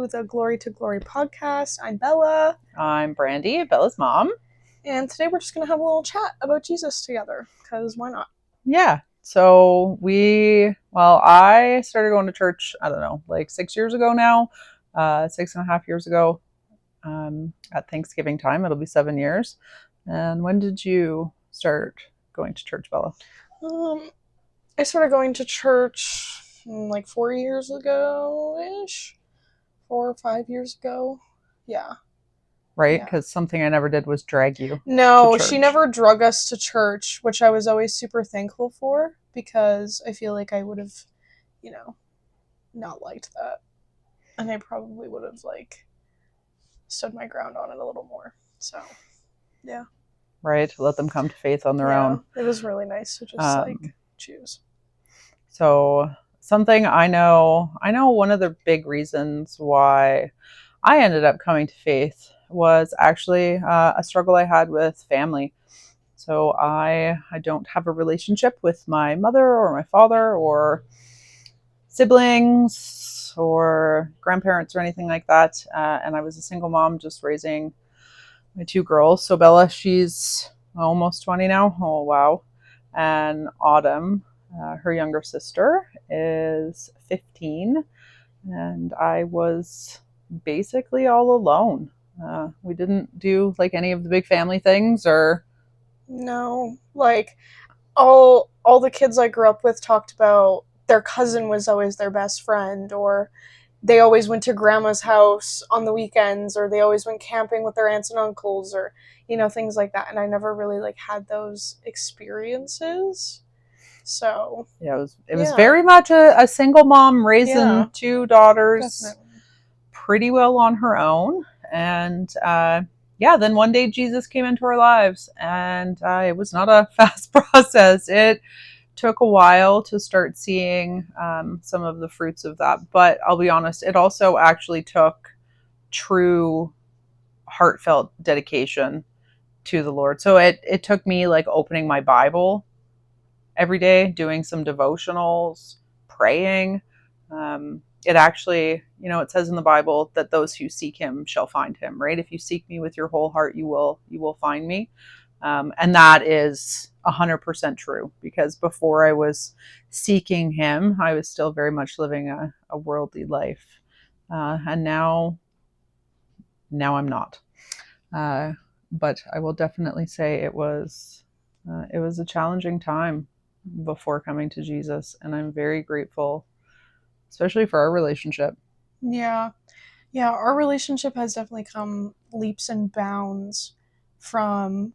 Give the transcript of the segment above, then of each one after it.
to the Glory to Glory podcast. I'm Bella. I'm Brandy, Bella's mom. And today we're just going to have a little chat about Jesus together, because why not? Yeah. So I started going to church, I don't know, like 6 years ago now, 6.5 years ago, at Thanksgiving time. It'll be 7 years. And when did you start going to church, Bella? I started going to church like 4 years ago-ish. 4 or 5 years ago. Yeah. Right? Yeah. Because something I never did was drag you No, to church. she never drug us to church, which I was always super thankful for, because I feel like I would have, not liked that. And I probably would have, stood my ground on it a little more. So, yeah. Right? Let them come to faith on their own. It was really nice to just, choose. So something I know one of the big reasons why I ended up coming to faith was actually a struggle I had with family. So I don't have a relationship with my mother or my father or siblings or grandparents or anything like that. And I was a single mom just raising my two girls. So Bella, she's almost 20 now. Oh, wow. And Autumn, her younger sister, is 15. And I was basically all alone. We didn't do like any of the big family things or... No, all the kids I grew up with talked about their cousin was always their best friend, or they always went to grandma's house on the weekends, or they always went camping with their aunts and uncles, or things like that. And I never really had those experiences. So yeah, it was very much a single mom raising two daughters. Definitely. Pretty well on her own. And then one day Jesus came into our lives, and it was not a fast process. It took a while to start seeing some of the fruits of that. But I'll be honest, it also actually took true heartfelt dedication to the Lord. So it took me opening my Bible every day, doing some devotionals, praying. It actually, it says in the Bible that those who seek him shall find him, right? If you seek me with your whole heart, you will find me. And that is 100% true, because before I was seeking him, I was still very much living a worldly life. And now I'm not. But I will definitely say it was a challenging time before coming to Jesus. And I'm very grateful, especially for our relationship. Yeah. Yeah, our relationship has definitely come leaps and bounds from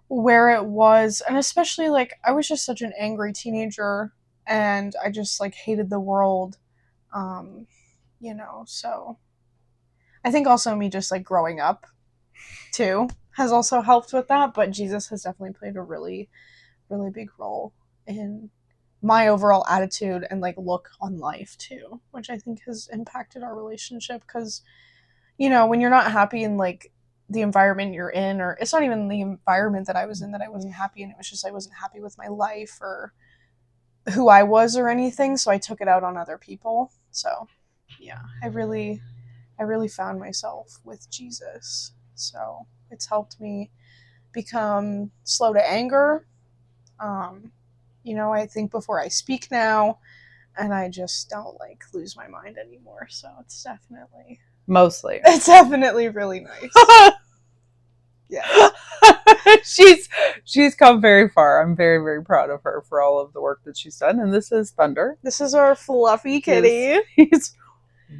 where it was. And especially, I was just such an angry teenager, and I just, hated the world. So I think also me just, growing up, too, has also helped with that. But Jesus has definitely played a really, really big role in my overall attitude and look on life too, which I think has impacted our relationship, because when you're not happy in the environment you're in, or it's not even the environment that I was in that I wasn't happy in, it was just I wasn't happy with my life or who I was or anything, so I took it out on other people. So yeah, I really found myself with Jesus, so it's helped me become slow to anger. I think before I speak now, and I just don't lose my mind anymore. So it's definitely really nice. Yeah. She's come very far. I'm very, very proud of her for all of the work that she's done. And this is Thunder. This is our fluffy kitty. He's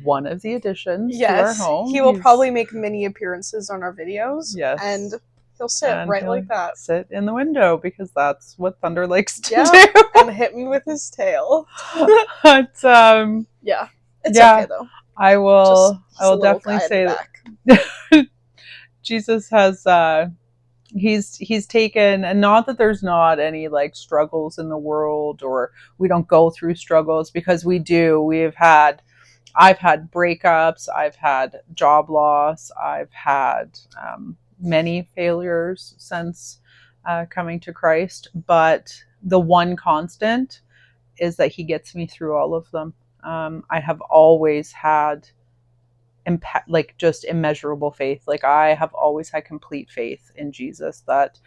one of the additions to our home. He will probably make many appearances on our videos. Yes. And he'll sit like that. Sit in the window, because that's what Thunder likes to do. And hit me with his tail. But yeah. It's okay though. I will definitely say that Jesus has he's taken, and not that there's not any struggles in the world, or we don't go through struggles, because we do. I've had breakups, I've had job loss, I've had many failures since coming to Christ, but the one constant is that he gets me through all of them. I have always had like just immeasurable faith. Like I have always had complete faith in Jesus, that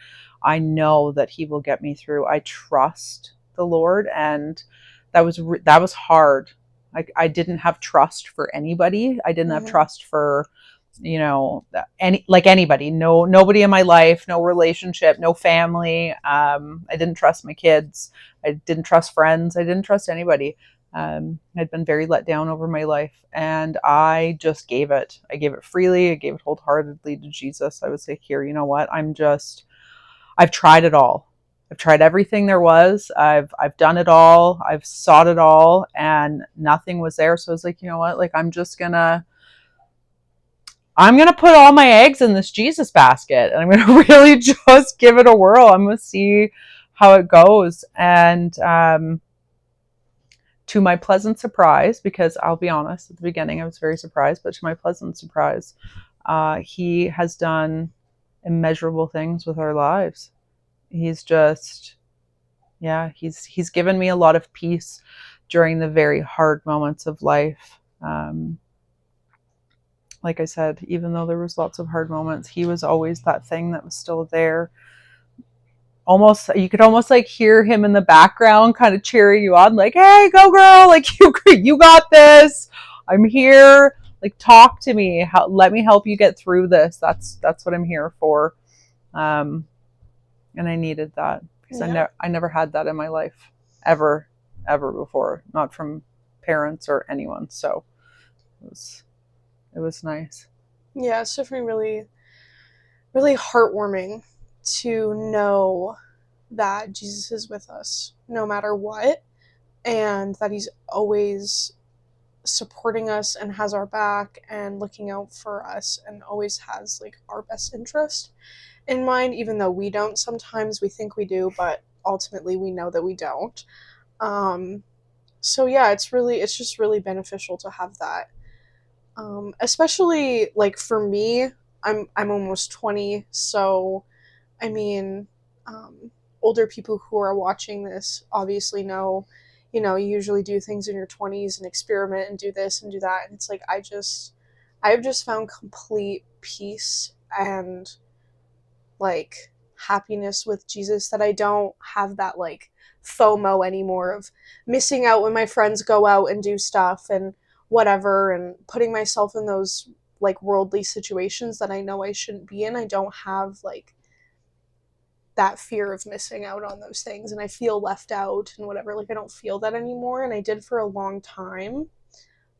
I know that he will get me through. I trust the Lord, and that was hard. I didn't have trust for anybody. I didn't have Mm-hmm. trust for, anybody. Nobody in my life, no relationship, no family. I didn't trust my kids. I didn't trust friends. I didn't trust anybody. I'd been very let down over my life, and I just gave it. I gave it freely. I gave it wholeheartedly to Jesus. I would say, here, you know what? I've tried it all. I've tried everything there was. I've done it all. I've sought it all, and nothing was there. So I was like, you know what? Like I'm gonna put all my eggs in this Jesus basket, and I'm gonna really just give it a whirl. I'm gonna see how it goes, and to my pleasant surprise, because I'll be honest, at the beginning I was very surprised, but to my pleasant surprise, he has done immeasurable things with our lives. He's just, yeah, he's given me a lot of peace during the very hard moments of life. Like I said, even though there was lots of hard moments, he was always that thing that was still there. Almost, you could almost like hear him in the background kind of cheering you on, like, hey, go girl, like you got this, I'm here, like talk to me, let me help you get through this. That's what I'm here for. um and I needed that, because Yeah. I never had that in my life, ever before, not from parents or anyone. So it was it was nice. Yeah, it's definitely really, really heartwarming to know that Jesus is with us no matter what, and that he's always supporting us and has our back and looking out for us and always has like our best interest in mind, even though we don't. Sometimes we think we do, but ultimately we know that we don't. Um, so yeah, it's just really beneficial to have that. Especially like for me, I'm almost 20, so I mean, um, older people who are watching this obviously know, you usually do things in your 20s and experiment and do this and do that. And it's like, I've just found complete peace and like happiness with Jesus, that I don't have that like FOMO anymore of missing out when my friends go out and do stuff and whatever, and putting myself in those like worldly situations that I know I shouldn't be in. I don't have like that fear of missing out on those things, and I feel left out and whatever. Like I don't feel that anymore, and I did for a long time.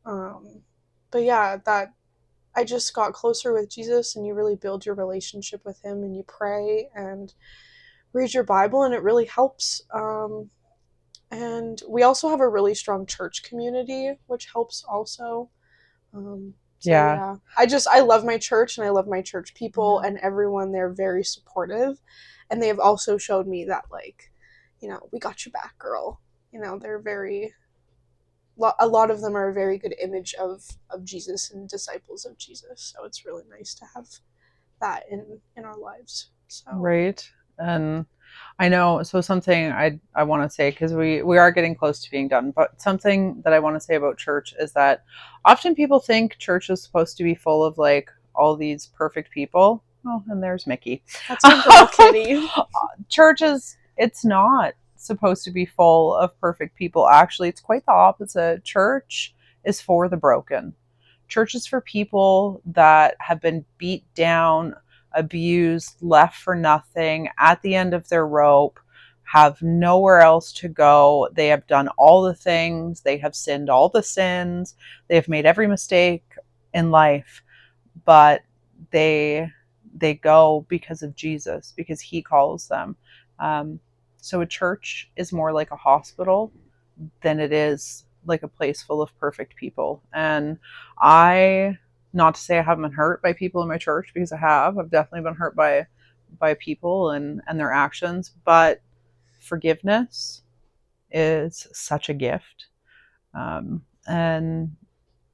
Um, but yeah, that I just got closer with Jesus, and you really build your relationship with him, and you pray and read your Bible, and it really helps. And we also have a really strong church community, which helps also. So Yeah. yeah, I love my church, and I love my church people, and everyone there very supportive, and they have also showed me that like, we got your back, girl. They're very a lot of them are a very good image of Jesus and disciples of Jesus. So it's really nice to have that in our lives. So Right. And I know, so something I want to say, because we are getting close to being done, but something that I want to say about church is that often people think church is supposed to be full of like all these perfect people. Oh, and there's Mickey. that's our girl Kitty. Church is, it's not supposed to be full of perfect people. Actually, it's quite the opposite. Church is for the broken. Church is for people that have been beat down, abused, left for nothing, at the end of their rope, have nowhere else to go. They have done all the things, they have sinned all the sins, they have made every mistake in life, but they they go because of Jesus, because he calls them. Um, so a church is more like a hospital than it is like a place full of perfect people. And I, not to say I haven't been hurt by people in my church, because I have. I've definitely been hurt by people and their actions, but forgiveness is such a gift. And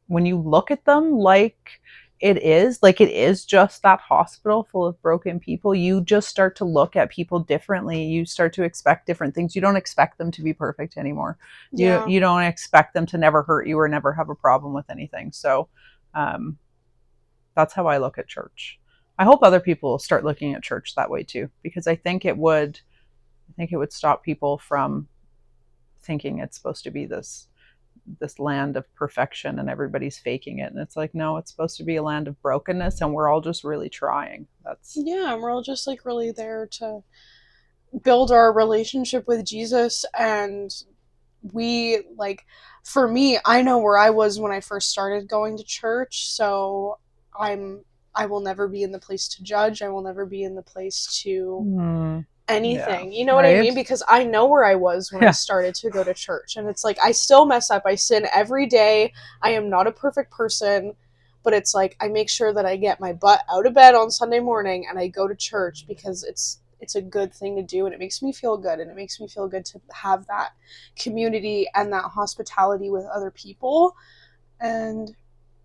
when you look at them like it is just that hospital full of broken people, you just start to look at people differently. You start to expect different things. You don't expect them to be perfect anymore. you Yeah. you don't expect them to never hurt you or never have a problem with anything. So That's how I look at church. I hope other people start looking at church that way too, because I think it would stop people from thinking it's supposed to be this land of perfection and everybody's faking it. And it's like, no, it's supposed to be a land of brokenness, and we're all just really trying. That's Yeah, and we're all just like really there to build our relationship with Jesus. And we like, for me, I know where I was when I first started going to church, so I'm I will never be in the place to judge. I will never be in the place to yeah, anything. You know what I mean? right. Because I know where I was when I Yeah, started to go to church. And it's like, I still mess up. I sin every day. I am not a perfect person. But it's like, I make sure that I get my butt out of bed on Sunday morning and I go to church because it's a good thing to do, and it makes me feel good, and it makes me feel good to have that community and that hospitality with other people. And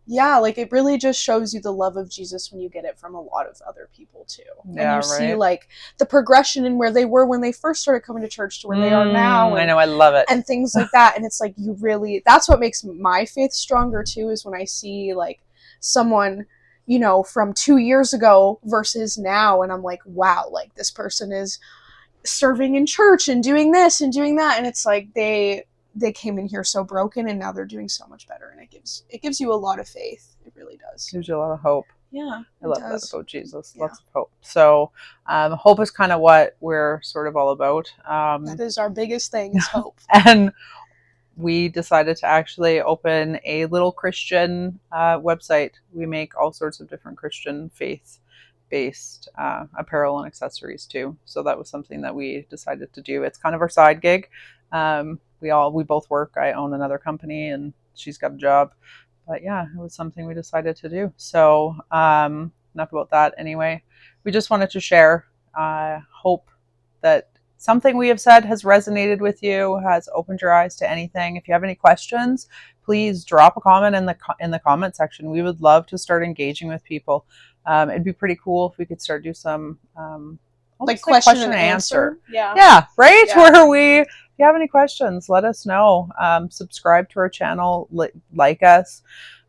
yeah, like it really just shows you the love of Jesus when you get it from a lot of other people too. And yeah, you see right. like the progression in where they were when they first started coming to church to where they are now, I know, I love it. and things like that. And it's like, you really, that's what makes my faith stronger too, is when I see like someone, you know, from 2 years ago versus now, and I'm like, wow, like this person is serving in church and doing this and doing that. And it's like they came in here so broken and now they're doing so much better, and it gives you a lot of faith. It really does. Gives you a lot of hope. Yeah, I it love that does. about Jesus. Yeah, Lots of hope. So, hope is kind of what we're sort of all about. that is our biggest thing, is hope. And we decided to actually open a little Christian website. We make all sorts of different Christian faith based apparel and accessories too. So that was something that we decided to do. It's kind of our side gig. We both work. I own another company and she's got a job. But yeah, it was something we decided to do. So enough about that. Anyway, we just wanted to share. Hope that something we have said has resonated with you, has opened your eyes to anything. If you have any questions, please drop a comment in the comment section. We would love to start engaging with people. It'd be pretty cool if we could start do some Like almost like question question and and answer. answer. Yeah. Yeah, right. Yeah. Where we, if you have any questions, let us know. Subscribe to our channel, like us.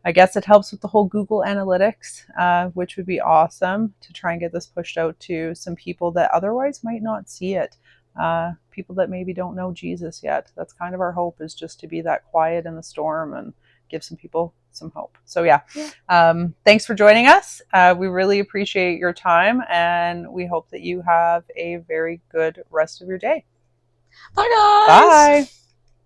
I guess it helps with the whole Google Analytics, which would be awesome to try and get this pushed out to some people that otherwise might not see it. People that maybe don't know Jesus yet. That's kind of our hope, is just to be that quiet in the storm and give some people some hope. So yeah, thanks for joining us. We really appreciate your time, and we hope that you have a very good rest of your day. Bye, guys. Bye.